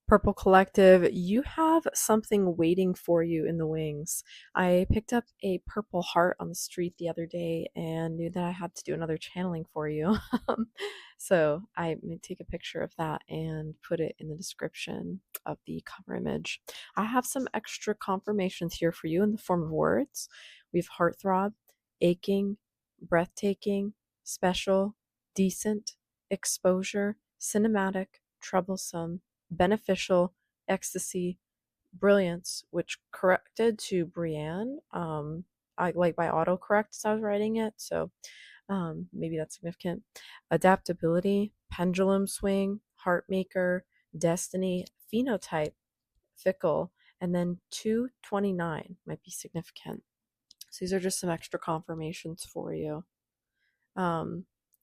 Purple Collective, you have something waiting for you in the wings. I picked up a purple heart on the street the other day and knew that I had to do another channeling for you. So I may take a picture of that and put it in the description of the cover image. I have some extra confirmations here for you in the form of words. We have heartthrob, aching, breathtaking, special, decent, exposure, cinematic, troublesome, beneficial, ecstasy, brilliance, which corrected to Brienne. I like by autocorrect as I was writing it, so maybe that's significant. Adaptability, pendulum swing, heartmaker, destiny, phenotype, fickle, and then 229 might be significant. So these are just some extra confirmations for you.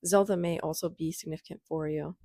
Zelda may also be significant for you.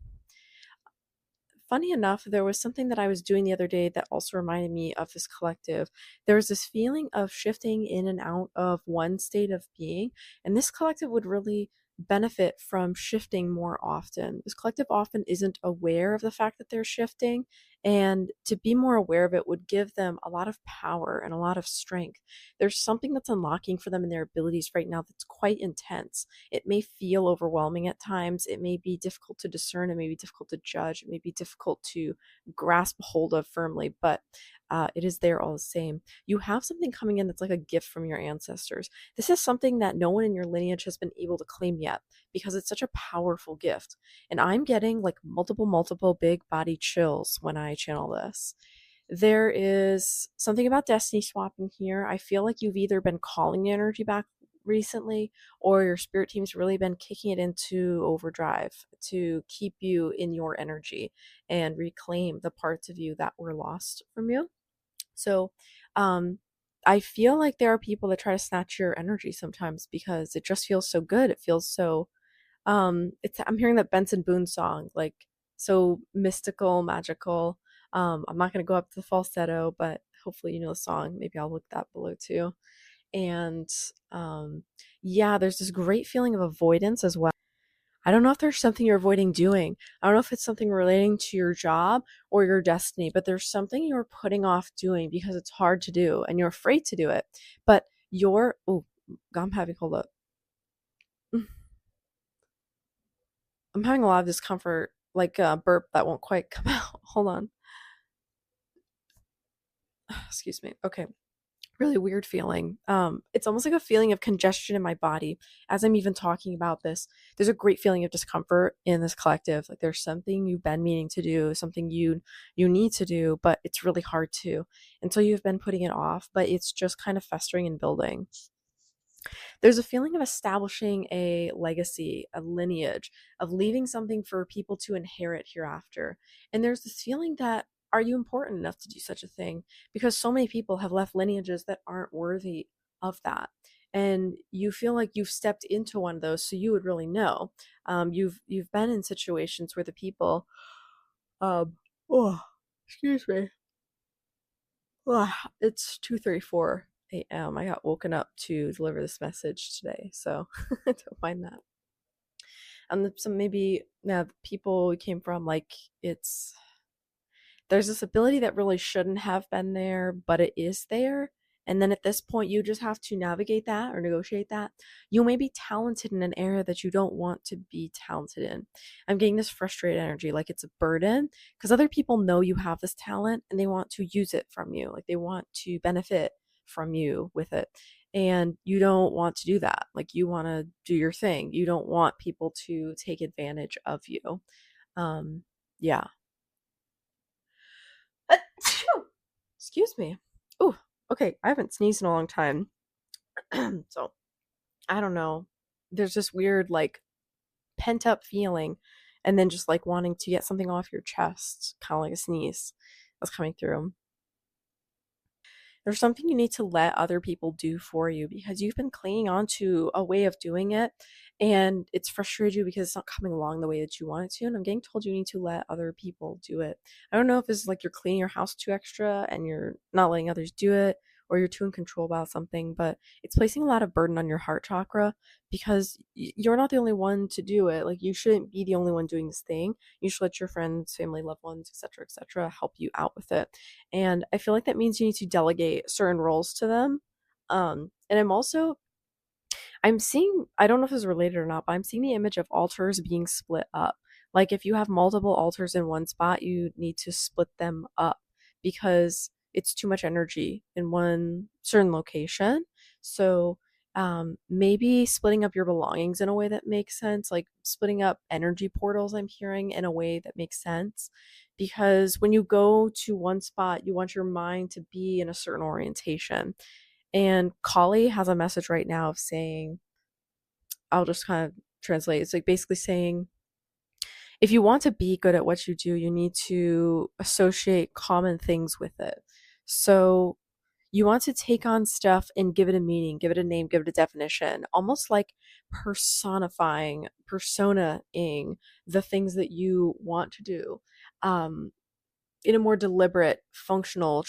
Funny enough, there was something that I was doing the other day that also reminded me of this collective. There was this feeling of shifting in and out of one state of being, and this collective would really benefit from shifting more often. This collective often isn't aware of the fact that they're shifting, and to be more aware of it would give them a lot of power and a lot of strength. There's something that's unlocking for them in their abilities right now that's quite intense. It may feel overwhelming at times. It may be difficult to discern. It may be difficult to judge. It may be difficult to grasp hold of firmly, but it is there all the same. You have something coming in that's like a gift from your ancestors. This is something that no one in your lineage has been able to claim yet because it's such a powerful gift. And I'm getting like multiple big body chills when I channel this. There is something about destiny swapping here. I feel like you've either been calling the energy back recently or your spirit team's really been kicking it into overdrive to keep you in your energy and reclaim the parts of you that were lost from you. So, I feel like there are people that try to snatch your energy sometimes because it just feels so good. It feels so it's I'm hearing that Benson Boone song, like so mystical, magical. I'm not gonna go up to the falsetto, but hopefully you know the song. Maybe I'll look that below too. And yeah, there's this great feeling of avoidance as well. I don't know if there's something you're avoiding doing. I don't know if it's something relating to your job or your destiny, but there's something you're putting off doing because it's hard to do and you're afraid to do it. But you're, oh, I'm having, hold up. I'm having a lot of discomfort, like a burp that won't quite come out. Hold on. Excuse me. Okay. Really weird feeling. It's almost like a feeling of congestion in my body as I'm even talking about this. There's a great feeling of discomfort in this collective. Like there's something you've been meaning to do, something you need to do, but it's really hard to. And so you've been putting it off, but it's just kind of festering and building. There's a feeling of establishing a legacy, a lineage, of leaving something for people to inherit hereafter. And there's this feeling that are you important enough to do such a thing? Because so many people have left lineages that aren't worthy of that. And you feel like you've stepped into one of those, so you would really know. You've been in situations where the people, um, oh, excuse me, it's 2:34 a.m. I got woken up to deliver this message today, so don't mind that. And some maybe now the people we came from, like it's there's this ability that really shouldn't have been there, but it is there. And then at this point, you just have to navigate that or negotiate that. You may be talented in an area that you don't want to be talented in. I'm getting this frustrated energy, like it's a burden, because other people know you have this talent and they want to use it from you. Like they want to benefit from you with it. And you don't want to do that. Like you want to do your thing. You don't want people to take advantage of you. Yeah. Excuse me. Oh, okay. I haven't sneezed in a long time. So I don't know. There's this weird, like, pent up feeling, and then just like wanting to get something off your chest, kind of like a sneeze that's coming through. There's something you need to let other people do for you because you've been clinging on to a way of doing it and it's frustrated you because it's not coming along the way that you want it to. And I'm getting told you need to let other people do it. I don't know if it's like you're cleaning your house too extra and you're not letting others do it, or you're too in control about something, but it's placing a lot of burden on your heart chakra because you're not the only one to do it. Like, you shouldn't be the only one doing this thing. You should let your friends, family, loved ones, etc., help you out with it. And I feel like that means you need to delegate certain roles to them. And I'm seeing, I don't know if it's related or not, but I'm seeing the image of altars being split up. Like, if you have multiple altars in one spot, you need to split them up because it's too much energy in one certain location. So, maybe splitting up your belongings in a way that makes sense, like splitting up energy portals, I'm hearing, in a way that makes sense. Because when you go to one spot, you want your mind to be in a certain orientation. And Kali has a message right now of saying, I'll just kind of translate. It's like basically saying, if you want to be good at what you do, you need to associate common things with it. So you want to take on stuff and give it a meaning, give it a name, give it a definition, almost like personaing the things that you want to do. Um, in a more deliberate, functional,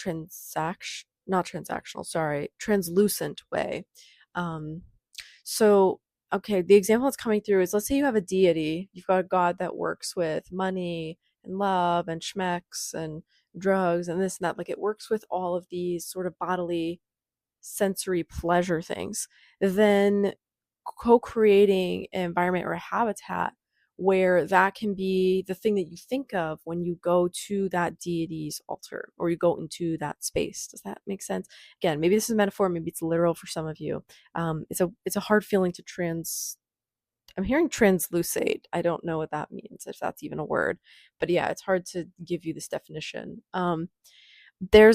not transactional, sorry, translucent way. Um, so, okay, the example that's coming through is, let's say you have a deity, you've got a god that works with money and love and schmecks and drugs and this and that. Like, it works with all of these sort of bodily sensory pleasure things. Then co-creating an environment or a habitat where that can be the thing that you think of when you go to that deity's altar or you go into that space. Does that make sense? Again, maybe this is a metaphor, maybe it's literal for some of you. It's a hard feeling to I'm hearing translucate. I don't know what that means, if that's even a word, but yeah, it's hard to give you this definition. They're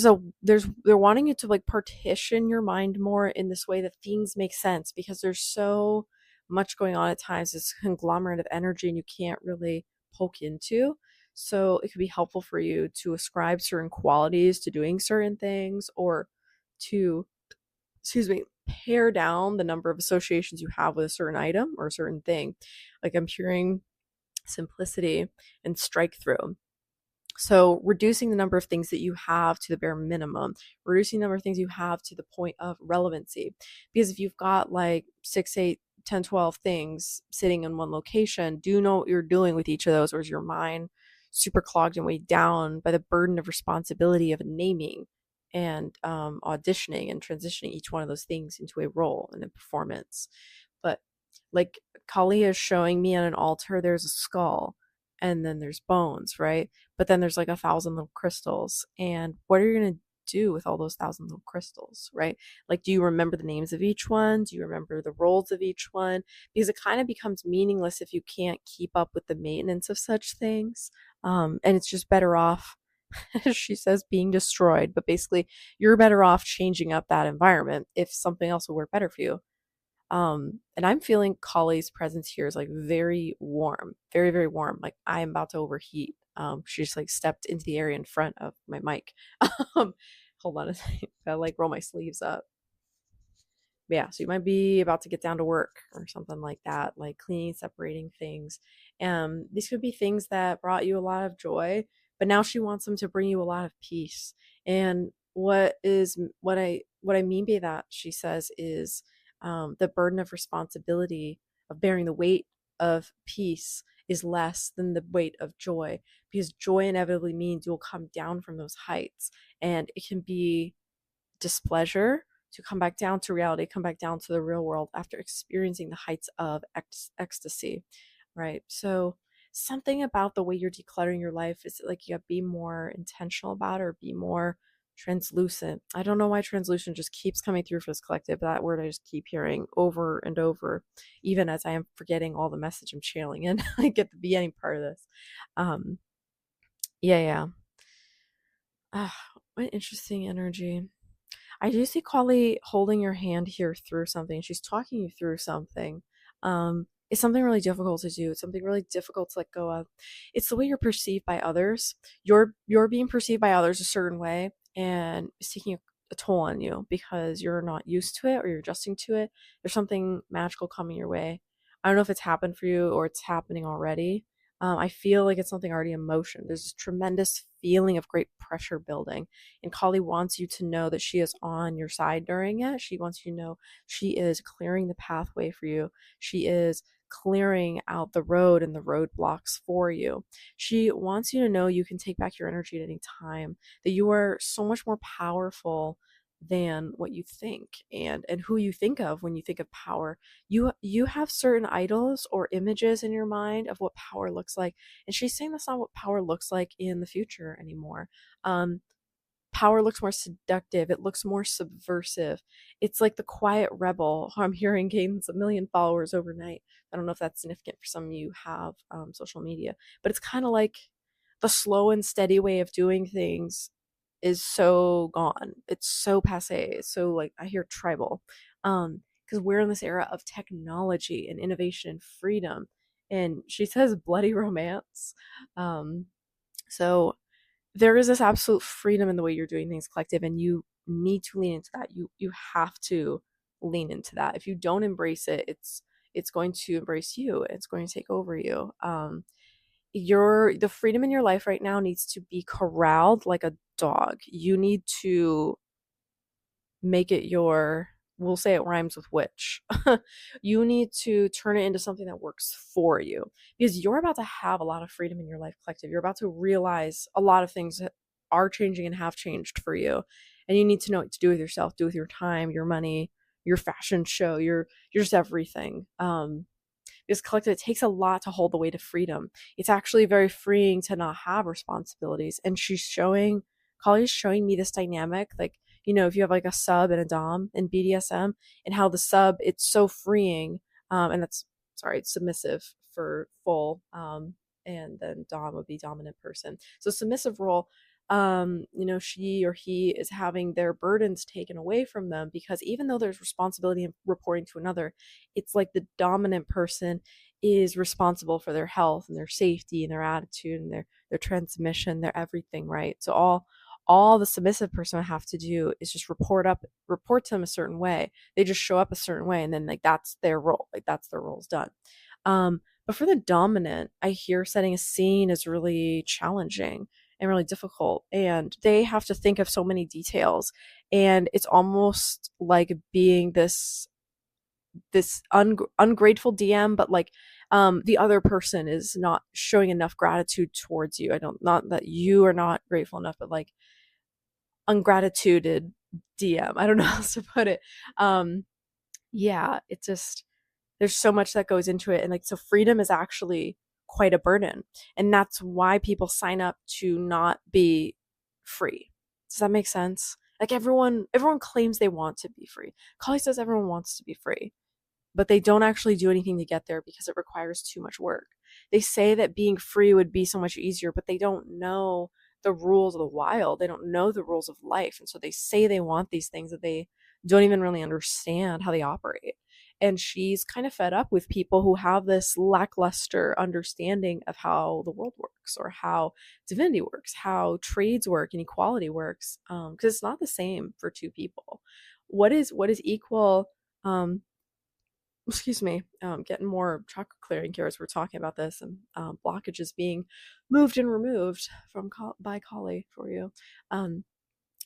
wanting you to like partition your mind more in this way that things make sense, because there's so much going on at times, this conglomerate of energy, and you can't really poke into. So it could be helpful for you to ascribe certain qualities to doing certain things, or to, excuse me, pare down the number of associations you have with a certain item or a certain thing. Like, I'm hearing simplicity and strike through. So reducing the number of things that you have to the bare minimum, reducing the number of things you have to the point of relevancy. Because if you've got like 6, 8, 10, 12 things sitting in one location, do you know what you're doing with each of those? Or is your mind super clogged and weighed down by the burden of responsibility of naming and auditioning and transitioning each one of those things into a role and a performance? But like, Kali is showing me on an altar, there's a skull and then there's bones, right? But then there's like 1,000 little crystals. And what are you going to do with all those 1,000 little crystals, right? Like, do you remember the names of each one? Do you remember the roles of each one? Because it kind of becomes meaningless if you can't keep up with the maintenance of such things. And it's just better off, as she says, being destroyed. But basically, you're better off changing up that environment if something else will work better for you. And I'm feeling Kali's presence here is like very warm, very, very warm. Like, I'm about to overheat. She just like stepped into the area in front of my mic. Um, hold on a second. Gotta like roll my sleeves up. Yeah, so you might be about to get down to work or something like that, like cleaning, separating things. These could be things that brought you a lot of joy, but now she wants them to bring you a lot of peace. And what I mean by that, she says, is the burden of responsibility of bearing the weight of peace is less than the weight of joy, because joy inevitably means you'll come down from those heights, and it can be displeasure to come back down to reality, come back down to the real world after experiencing the heights of ecstasy, right? So something about the way you're decluttering your life is like, you gotta be more intentional about it, or be more translucent. I don't know why translucent just keeps coming through for this collective, but that word I just keep hearing over and over, even as I am forgetting all the message I'm channeling in like at the beginning part of this. Um, yeah, yeah. Ah, what interesting energy. I do see Kali holding your hand here through something. She's talking you through something. It's something really difficult to do. It's something really difficult to let go of. It's the way you're perceived by others. You're being perceived by others a certain way, and it's taking a toll on you because you're not used to it, or you're adjusting to it. There's something magical coming your way. I don't know if it's happened for you or it's happening already. I feel like it's something already in motion. There's this tremendous feeling of great pressure building. And Kali wants you to know that she is on your side during it. She wants you to know she is clearing the pathway for you. She is clearing out the road and the roadblocks for you. She wants you to know you can take back your energy at any time, that you are so much more powerful than what you think and who you think of when you think of power. You have certain idols or images in your mind of what power looks like, and she's saying that's not what power looks like in the future anymore. um Power looks more seductive, it looks more subversive. It's like the quiet rebel who I'm hearing gains 1 million followers overnight. I don't know if that's significant for some of you who have social media, but it's kind of like the slow and steady way of doing things is so gone. It's so passe. It's so, like, I hear tribal. Because we're in this era of technology and innovation and freedom. And she says bloody romance. Um, so there is this absolute freedom in the way you're doing things, collective, and you need to lean into that. You have to lean into that. If you don't embrace it, it's going to embrace you. It's going to take over you. The freedom in your life right now needs to be corralled like a dog. You need to make it your, we'll say it rhymes with witch. You need to turn it into something that works for you, because you're about to have a lot of freedom in your life, collective. You're about to realize a lot of things that are changing and have changed for you, and you need to know what to do with yourself, do with your time, your money, your fashion show, your just everything. Because collective, it takes a lot to hold the weight of freedom. It's actually very freeing to not have responsibilities. And Kali's showing me this dynamic, like, if you have like a sub and a dom in BDSM, and how the sub, it's so freeing, and that's, sorry, it's submissive for full, and then dom would be dominant person. So submissive role, she or he is having their burdens taken away from them, because even though there's responsibility in reporting to another, it's like the dominant person is responsible for their health and their safety and their attitude and their transmission, their everything, right? So all the submissive person would have to do is just report to them a certain way. They just show up a certain way, and then, like, that's their role. Like, that's their role's done. But for the dominant, I hear setting a scene is really challenging and really difficult, and they have to think of so many details, and it's almost like being this ungrateful DM, but like, the other person is not showing enough gratitude towards you. I don't, not that you are not grateful enough, but like ungratituded DM. I don't know how else to put it. Yeah, it just, there's so much that goes into it, and like, so freedom is actually quite a burden, and that's why people sign up to not be free. Does that make sense? Like, everyone claims they want to be free. Kali says everyone wants to be free, but they don't actually do anything to get there because it requires too much work. They say that being free would be so much easier, but they don't know the rules of the wild. They don't know the rules of life. And so they say they want these things that they don't even really understand how they operate. And she's kind of fed up with people who have this lackluster understanding of how the world works, or how divinity works, how trades work and equality works, because it's not the same for two people. What is equal? Excuse me, getting more chocolate clearing here as we're talking about this, and blockages being moved and removed by Kali for you.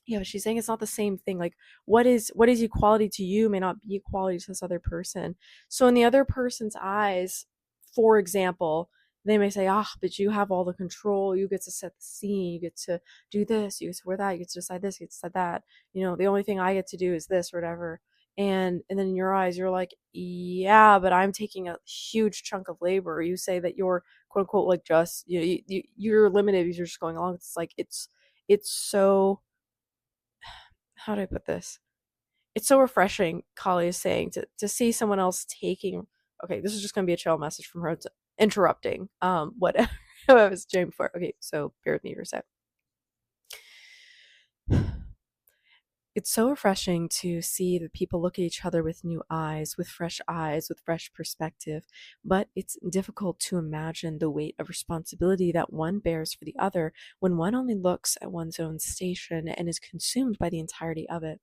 Yeah, but she's saying it's not the same thing. Like, what is equality to you may not be equality to this other person. So in the other person's eyes, for example, they may say, but you have all the control. You get to set the scene. You get to do this. You get to wear that. You get to decide this. You get to decide that. The only thing I get to do is this or whatever. And then in your eyes, you're like, yeah, but I'm taking a huge chunk of labor. You say that you're, quote unquote, like, just, you're limited because you're just going along. It's like, it's so, how do I put this? It's so refreshing, Kali is saying, to see someone else taking, okay, this is just going to be a chill message from her, interrupting what I was doing before. Okay, so bear with me for a sec. It's so refreshing to see that people look at each other with new eyes, with fresh perspective, but it's difficult to imagine the weight of responsibility that one bears for the other when one only looks at one's own station and is consumed by the entirety of it.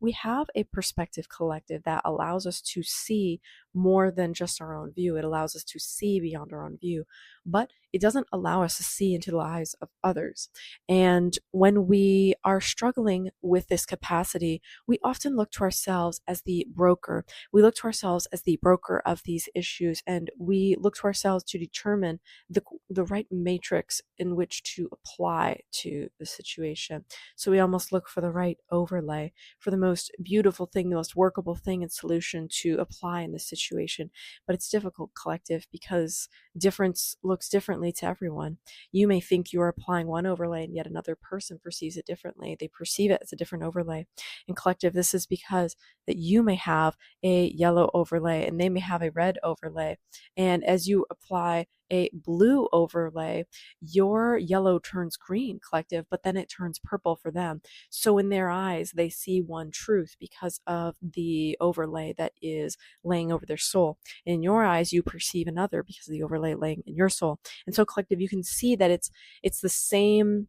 we have a perspective collective that allows us to see more than just our own view. It allows us to see beyond our own view, but it doesn't allow us to see into the lives of others. And when we are struggling with this capacity, we often look to ourselves as the broker. We look to ourselves as the broker of these issues, and we look to ourselves to determine the right matrix in which to apply to the situation. So we almost look for the right overlay, for the most beautiful thing, the most workable thing and solution to apply in this situation. But it's difficult, collective, because difference looks differently to everyone. You may think you are applying one overlay, and yet another person perceives it differently. They perceive it as a different overlay. In collective, this is because that you may have a yellow overlay and they may have a red overlay. And as you apply a blue overlay, your yellow turns green, collective, but then it turns purple for them. So in their eyes, they see one truth because of the overlay that is laying over their soul. In your eyes, you perceive another because of the overlay laying in your soul. And so collective, you can see that it's the same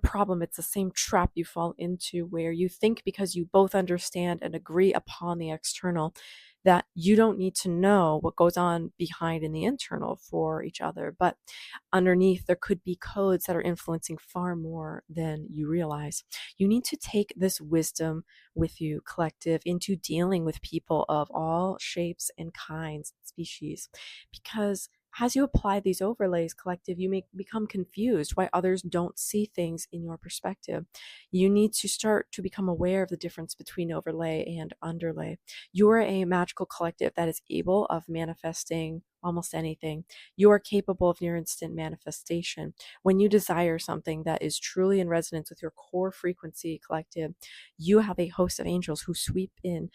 problem. It's the same trap you fall into, where you think because you both understand and agree upon the external that you don't need to know what goes on behind in the internal for each other. But underneath, there could be codes that are influencing far more than you realize. You need to take this wisdom with you, collective, into dealing with people of all shapes and kinds, species, because as you apply these overlays, collective, you may become confused why others don't see things in your perspective. You need to start to become aware of the difference between overlay and underlay. You are a magical collective that is able of manifesting almost anything. You are capable of near instant manifestation. When you desire something that is truly in resonance with your core frequency, collective, you have a host of angels who swoop in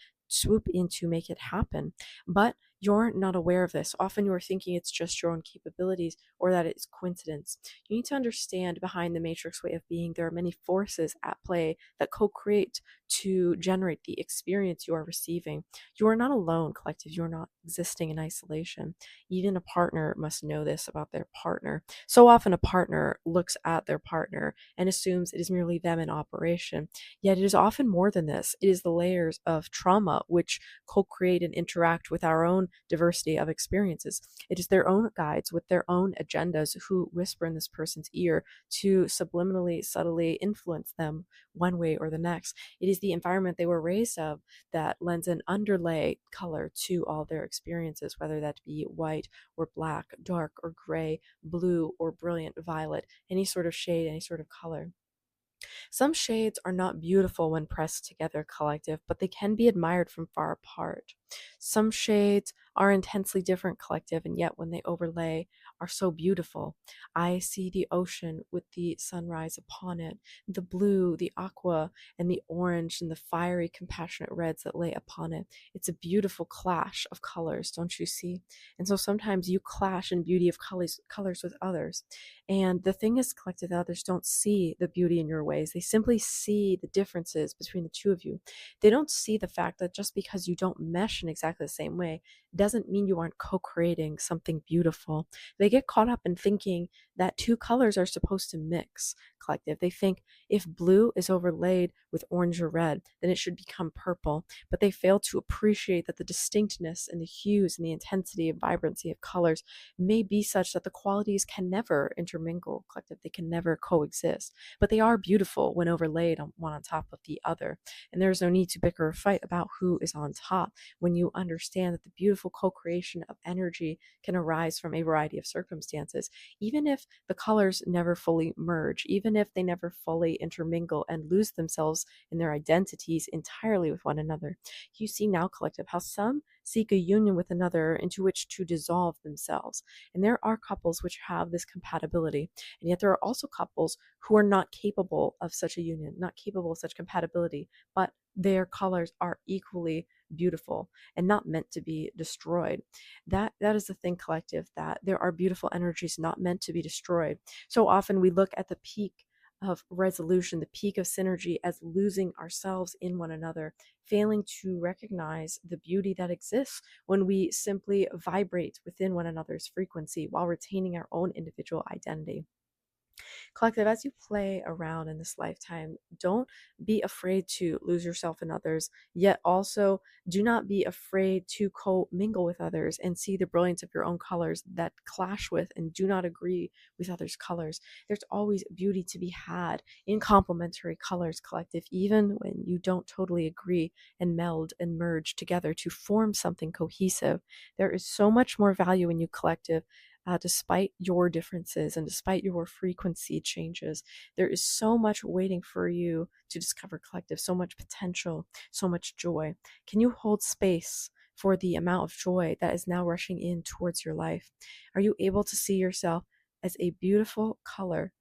to make it happen. But you're not aware of this. Often you're thinking it's just your own capabilities or that it's coincidence. You need to understand behind the matrix way of being, there are many forces at play that co-create to generate the experience you are receiving. You are not alone, collective. You are not existing in isolation. Even a partner must know this about their partner. So often a partner looks at their partner and assumes it is merely them in operation. Yet it is often more than this. It is the layers of trauma which co-create and interact with our own diversity of experiences. It is their own guides with their own agendas who whisper in this person's ear to subliminally, subtly influence them one way or the next. It is the environment they were raised of that lends an underlay color to all their experiences, whether that be white or black, dark or gray, blue or brilliant violet, any sort of shade, any sort of color. Some shades are not beautiful when pressed together, collective, but they can be admired from far apart. Some shades are intensely different, collective, and yet when they overlay are so beautiful. I see the ocean with the sunrise upon it, the blue, the aqua, and the orange, and the fiery, compassionate reds that lay upon it. It's a beautiful clash of colors, don't you see? And so sometimes you clash in beauty of colors with others. And the thing is, collective, that others don't see the beauty in your ways. They simply see the differences between the two of you. They don't see the fact that just because you don't mesh in exactly the same way doesn't mean you aren't co-creating something beautiful. They get caught up in thinking that two colors are supposed to mix, collective. They think if blue is overlaid with orange or red, then it should become purple. But they fail to appreciate that the distinctness and the hues and the intensity and vibrancy of colors may be such that the qualities can never intermingle, collective. They can never coexist. But they are beautiful when overlaid on one on top of the other. And there's no need to bicker or fight about who is on top when you understand that the beautiful co-creation of energy can arise from a variety of circumstances, even if the colors never fully merge, even if they never fully intermingle and lose themselves in their identities entirely with one another. You see now, collective, how some seek a union with another into which to dissolve themselves. And there are couples which have this compatibility, and yet there are also couples who are not capable of such a union, not capable of such compatibility, but their colors are equally beautiful and not meant to be destroyed. That is the thing, collective, that there are beautiful energies not meant to be destroyed. So often we look at the peak of resolution, the peak of synergy, as losing ourselves in one another, failing to recognize the beauty that exists when we simply vibrate within one another's frequency while retaining our own individual identity. Collective, as you play around in this lifetime, don't be afraid to lose yourself in others, yet also do not be afraid to co-mingle with others and see the brilliance of your own colors that clash with and do not agree with others' colors. There's always beauty to be had in complementary colors, collective, even when you don't totally agree and meld and merge together to form something cohesive. There is so much more value in you, collective, despite your differences and despite your frequency changes. There is so much waiting for you to discover, collective, so much potential, so much joy. Can you hold space for the amount of joy that is now rushing in towards your life? Are you able to see yourself as a beautiful color,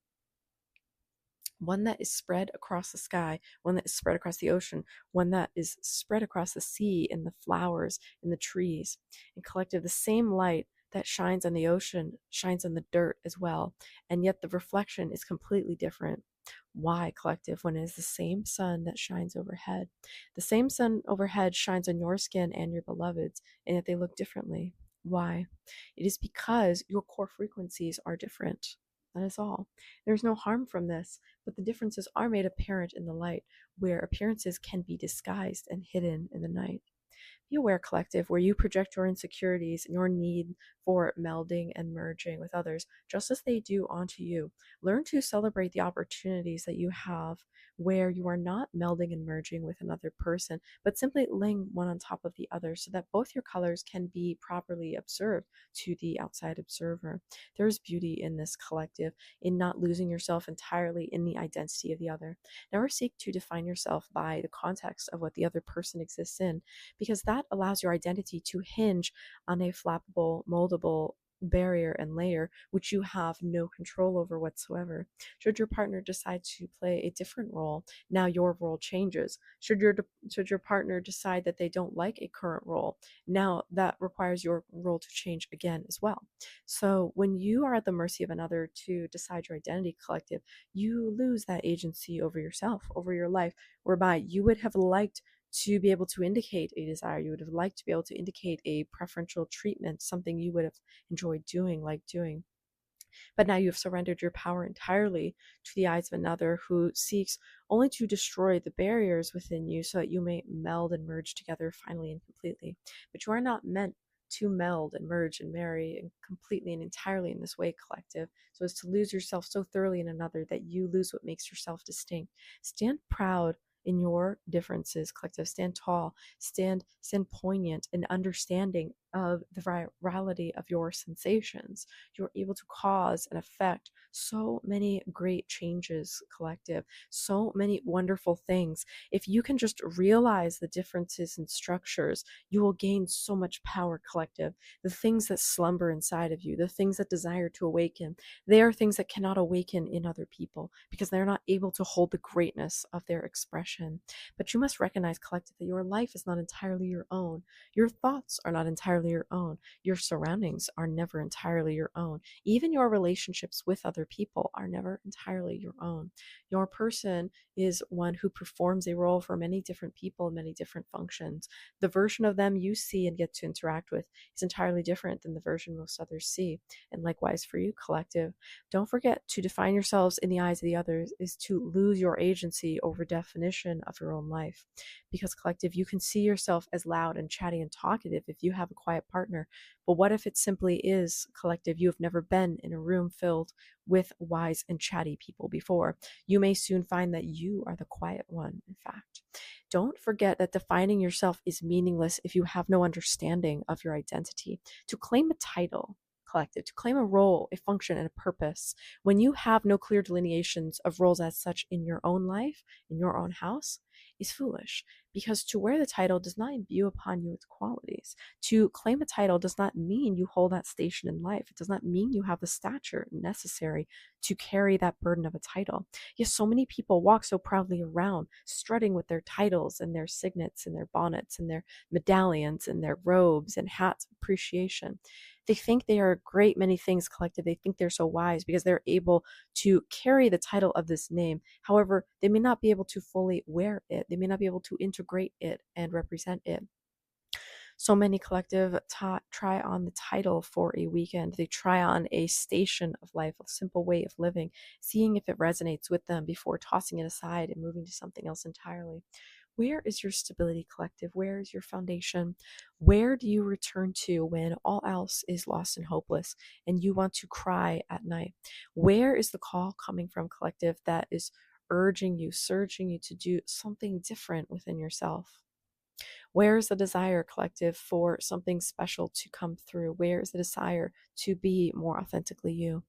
one that is spread across the sky, one that is spread across the ocean, one that is spread across the sea and the flowers and the trees? And collective, the same light that shines on the ocean shines on the dirt as well, and yet the reflection is completely different. Why, collective, when it is the same sun that shines overhead? The same sun overhead shines on your skin and your beloved's, and yet they look differently. Why? It is because your core frequencies are different. That is all. There's no harm from this, but the differences are made apparent in the light, where appearances can be disguised and hidden in the night. Be aware, collective, where you project your insecurities and your need for melding and merging with others, just as they do onto you. Learn to celebrate the opportunities that you have where you are not melding and merging with another person, but simply laying one on top of the other so that both your colors can be properly observed to the outside observer. There is beauty in this, collective, in not losing yourself entirely in the identity of the other. Never seek to define yourself by the context of what the other person exists in, because that allows your identity to hinge on a flappable, moldable barrier and layer which you have no control over whatsoever. Should your partner decide to play a different role, now your role changes. Should your partner decide that they don't like a current role, now that requires your role to change again as well. So when you are at the mercy of another to decide your identity, collective, you lose that agency over yourself, over your life, whereby you would have liked to be able to indicate a desire. You would have liked to be able to indicate a preferential treatment, something you would have enjoyed doing, like doing. But now you have surrendered your power entirely to the eyes of another who seeks only to destroy the barriers within you so that you may meld and merge together finally and completely. But you are not meant to meld and merge and marry and completely and entirely in this way, collective, so as to lose yourself so thoroughly in another that you lose what makes yourself distinct. Stand proud in your differences, collective. Stand tall, stand poignant in understanding of the virality of your sensations. You're able to cause and affect so many great changes, collective, so many wonderful things. If you can just realize the differences in structures, you will gain so much power, collective. The things that slumber inside of you, the things that desire to awaken, they are things that cannot awaken in other people because they're not able to hold the greatness of their expression. But you must recognize, collective, that your life is not entirely your own. Your thoughts are not entirely your own. Your surroundings are never entirely your own. Even your relationships with other people are never entirely your own. Your person is one who performs a role for many different people in many different functions. The version of them you see and get to interact with is entirely different than the version most others see. And likewise for you, collective, don't forget to define yourselves in the eyes of the others is to lose your agency over definition of your own life. Because, collective, you can see yourself as loud and chatty and talkative if you have a quiet partner. But what if it simply is, collective, you have never been in a room filled with wise and chatty people before? You may soon find that you are the quiet one, in fact. Don't forget that defining yourself is meaningless if you have no understanding of your identity. To claim a title, collective, to claim a role, a function, and a purpose, when you have no clear delineations of roles as such in your own life, in your own house, is foolish, because to wear the title does not imbue upon you its qualities. To claim a title does not mean you hold that station in life. It does not mean you have the stature necessary to carry that burden of a title. Yes, so many people walk so proudly around, strutting with their titles and their signets and their bonnets and their medallions and their robes and hats of appreciation. They think they are a great many things, collective. They think they're so wise because they're able to carry the title of this name. However, they may not be able to fully wear it. They may not be able to integrate it and represent it. So many collective try on the title for a weekend. They try on a station of life, a simple way of living, seeing if it resonates with them before tossing it aside and moving to something else entirely. Where is your stability collective? Where is your foundation? Where do you return to when all else is lost and hopeless and you want to cry at night? Where is the call coming from collective that is urging you, surging you to do something different within yourself? Where is the desire collective for something special to come through? Where is the desire to be more authentically you?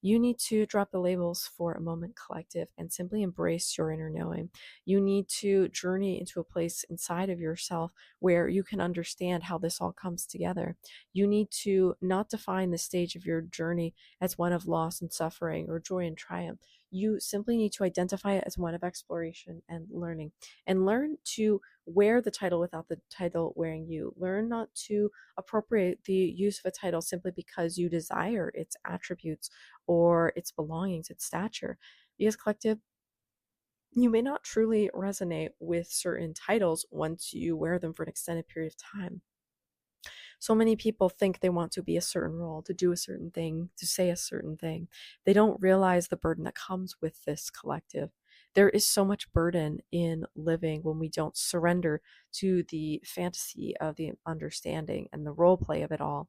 You need to drop the labels for a moment, collective, and simply embrace your inner knowing. You need to journey into a place inside of yourself where you can understand how this all comes together. You need to not define the stage of your journey as one of loss and suffering or joy and triumph. You simply need to identify it as one of exploration and learn to wear the title without the title wearing you. Learn not to appropriate the use of a title simply because you desire its attributes or its belongings, its stature. Because collective, you may not truly resonate with certain titles once you wear them for an extended period of time. So many people think they want to be a certain role, to do a certain thing, to say a certain thing. They don't realize the burden that comes with this collective. There is so much burden in living when we don't surrender to the fantasy of the understanding and the role play of it all.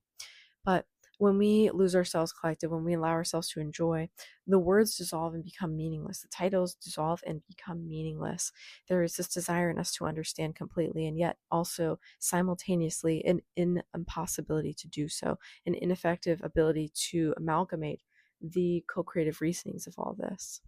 But when we lose ourselves collective, when we allow ourselves to enjoy, the words dissolve and become meaningless. The titles dissolve and become meaningless. There is this desire in us to understand completely, and yet also simultaneously an impossibility to do so, an ineffective ability to amalgamate the co creative reasonings of all this.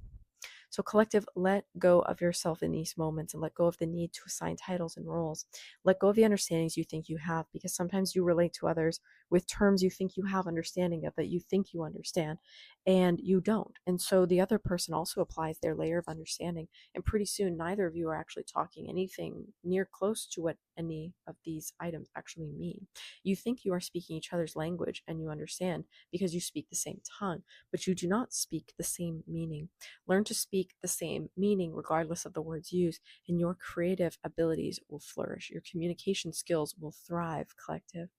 So, collective, let go of yourself in these moments and let go of the need to assign titles and roles. Let go of the understandings you think you have, because sometimes you relate to others with terms you think you have understanding of, that you think you understand, and you don't. And so the other person also applies their layer of understanding, and pretty soon neither of you are actually talking anything near close to what any of these items actually mean. You think you are speaking each other's language and you understand because you speak the same tongue, but you do not speak the same meaning. Learn to speak the same meaning regardless of the words used, and your creative abilities will flourish. Your communication skills will thrive, collective.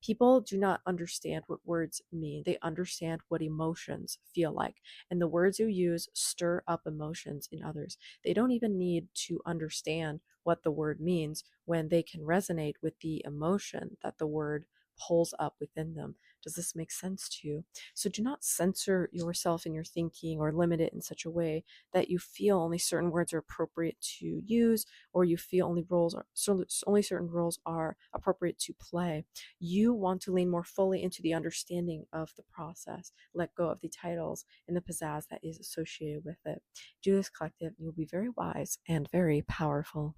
People do not understand what words mean. They understand what emotions feel like. And the words you use stir up emotions in others. They don't even need to understand what the word means when they can resonate with the emotion that the word pulls up within them. Does this make sense to you? So do not censor yourself in your thinking or limit it in such a way that you feel only certain words are appropriate to use, or you feel only certain roles are appropriate to play. You want to lean more fully into the understanding of the process, let go of the titles and the pizzazz that is associated with it. Do this, collective, and you'll be very wise and very powerful.